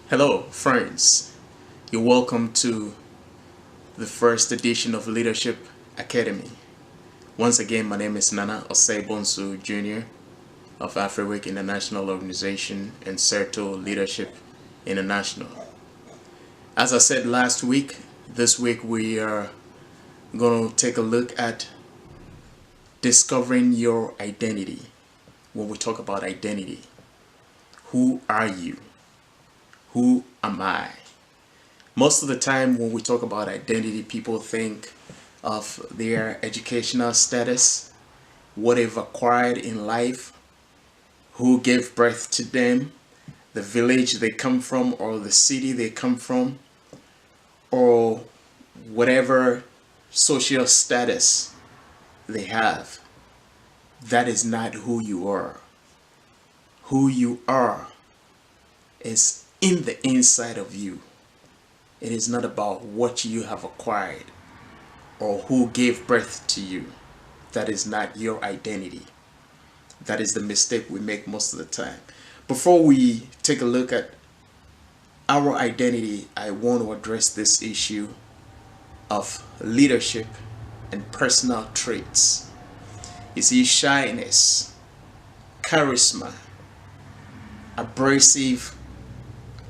Hello, friends. You're welcome to the first edition of Leadership Academy. Once again, my name is Nana Osei Bonsu Jr. of AfriWeek International Organization and Certo Leadership International. As I said last week, this week we are going to take a look at discovering your identity. When we talk about identity, who are you? Who am I? Most of the time when we talk about identity, people think of their educational status, what they've acquired in life, who gave birth to them, the village they come from or the city they come from, or whatever social status they have. That is not who you are. Who you are is in the inside of you. It is not about what you have acquired or who gave birth to you. That is not your identity. That is the mistake we make most of the time. Before we take a look at our identity, I want to address this issue of leadership and personal traits. You see, shyness, charisma, abrasive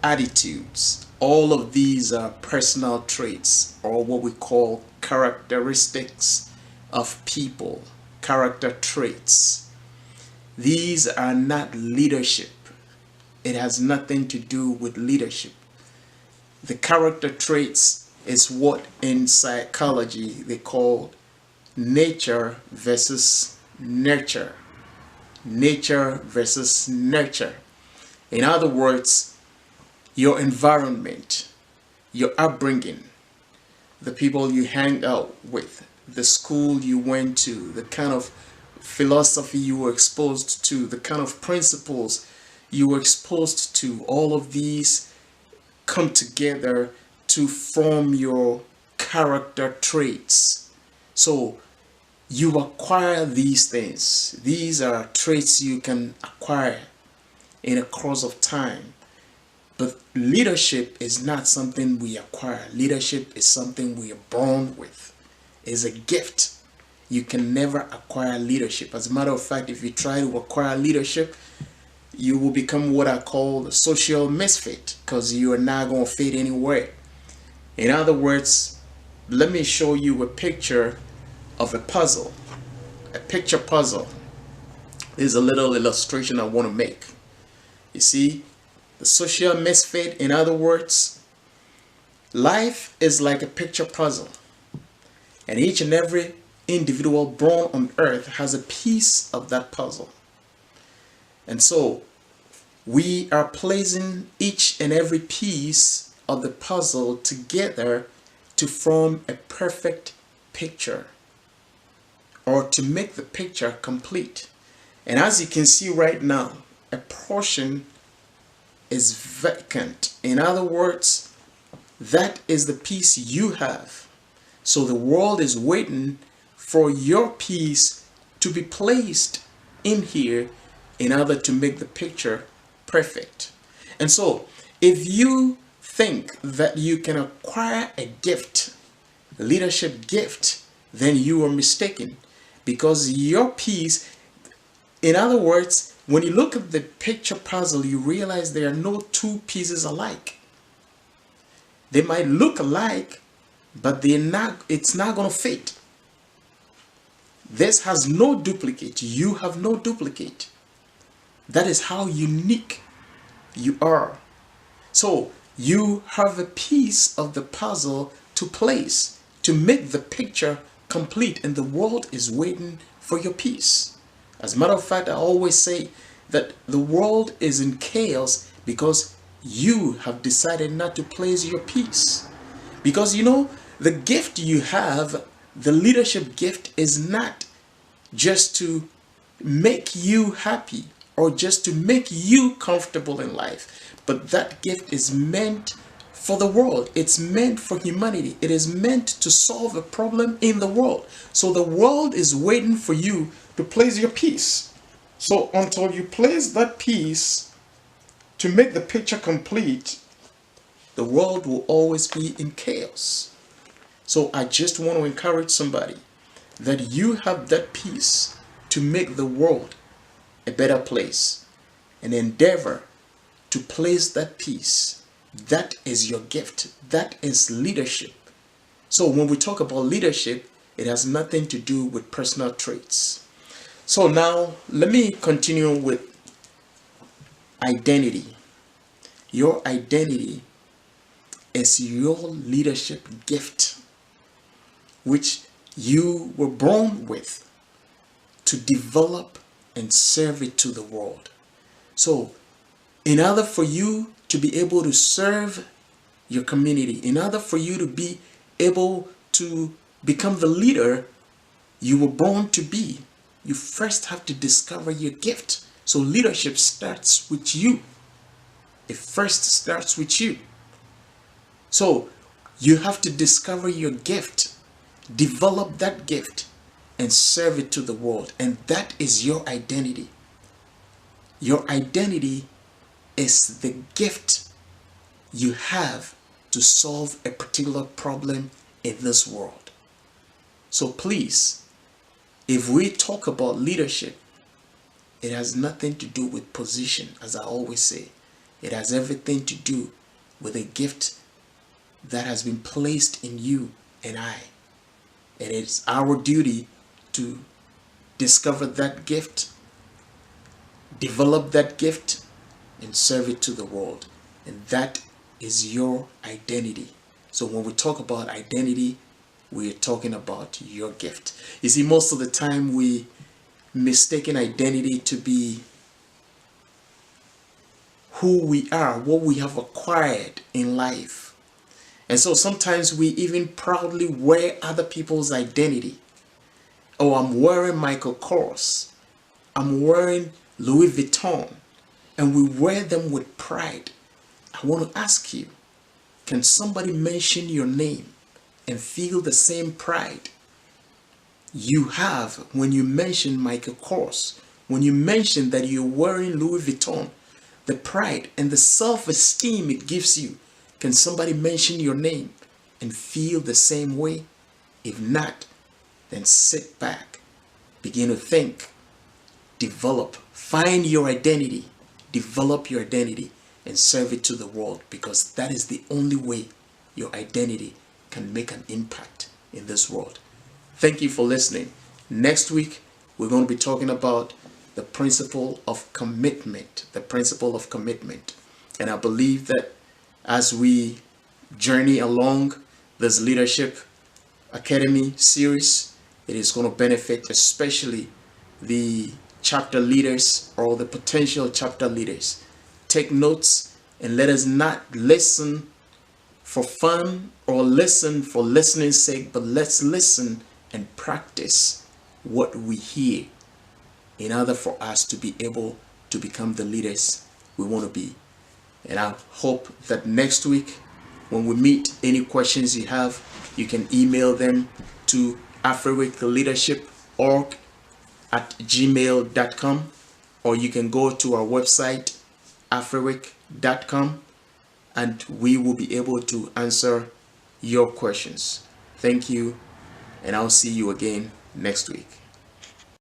attitudes, all of these are personal traits or what we call characteristics of people, character traits. These are not leadership. It has nothing to do with leadership. The character traits is what in psychology they call nature versus nurture. Nature versus nurture. In other words, your environment, your upbringing, the people you hang out with, the school you went to, the kind of philosophy you were exposed to, the kind of principles you were exposed to, all of these come together to form your character traits. So you acquire these things. These are traits you can acquire in a course of time. But leadership is not something we acquire. Leadership is something we are born with. It's a gift. You can never acquire leadership. As a matter of fact, if you try to acquire leadership, you will become what I call a social misfit because you are not going to fit anywhere. In other words, let me show you a picture of a puzzle, a picture puzzle. There's a little illustration I want to make. You see, the social misfit, in other words, life is like a picture puzzle. And each and every individual born on earth has a piece of that puzzle. And so we are placing each and every piece of the puzzle together to form a perfect picture or to make the picture complete. And as you can see right now, a portion is vacant. In other words, that is the piece you have. So the world is waiting for your piece to be placed in here in order to make the picture perfect. And so if you think that you can acquire a gift, leadership gift, then you are mistaken, because your piece, in other words, when you look at the picture puzzle, you realize there are no two pieces alike. They might look alike, but it's not going to fit. This has no duplicate. You have no duplicate. That is how unique you are. So you have a piece of the puzzle to place to make the picture complete, and the world is waiting for your piece. As a matter of fact, I always say that the world is in chaos because you have decided not to place your piece. Because the gift you have, the leadership gift, is not just to make you happy or just to make you comfortable in life, but that gift is meant for the world. It's meant for humanity. It is meant to solve a problem in the world. So the world is waiting for you to place your piece. So until you place that piece to make the picture complete, the world will always be in chaos. So I just want to encourage somebody that you have that peace to make the world a better place, and endeavor to place that peace. That is your gift. That is leadership. So when we talk about leadership, it has nothing to do with personal traits. So now let me continue with identity. Your identity is your leadership gift, which you were born with to develop and serve it to the world. So in order for you to be able to serve your community, in order for you to be able to become the leader you were born to be, you first have to discover your gift. So leadership starts with you. It first starts with you. So you have to discover your gift, develop that gift, and serve it to the world. And that is your identity. Your identity is the gift you have to solve a particular problem in this world. So please, if we talk about leadership, it has nothing to do with position, as I always say. It has everything to do with a gift that has been placed in you and I. And it's our duty to discover that gift, develop that gift, and serve it to the world. And that is your identity. So when we talk about identity, we are talking about your gift. You see, most of the time we mistaken identity to be who we are, what we have acquired in life. And so sometimes we even proudly wear other people's identity. Oh, I'm wearing Michael Kors. I'm wearing Louis Vuitton. And we wear them with pride. I want to ask you, can somebody mention your name and feel the same pride you have when you mention Michael Kors? When you mention that you're wearing Louis Vuitton, the pride and the self-esteem it gives you, can somebody mention your name and feel the same way? If not, then sit back, begin to think, develop, find your identity, develop your identity, and serve it to the world, because that is the only way your identity can make an impact in this world. Thank you for listening. Next week, we're going to be talking about the principle of commitment, the principle of commitment. And I believe that as we journey along this Leadership Academy series, it is going to benefit especially the chapter leaders or the potential chapter leaders. Take notes and let us not listen for fun or listen for listening's sake, but let's listen and practice what we hear in order for us to be able to become the leaders we want to be. And I hope that next week when we meet, any questions you have, you can email them to afriwickleadership.org@gmail.com, or you can go to our website afriwick.com, and we will be able to answer your questions. Thank you, and I'll see you again next week.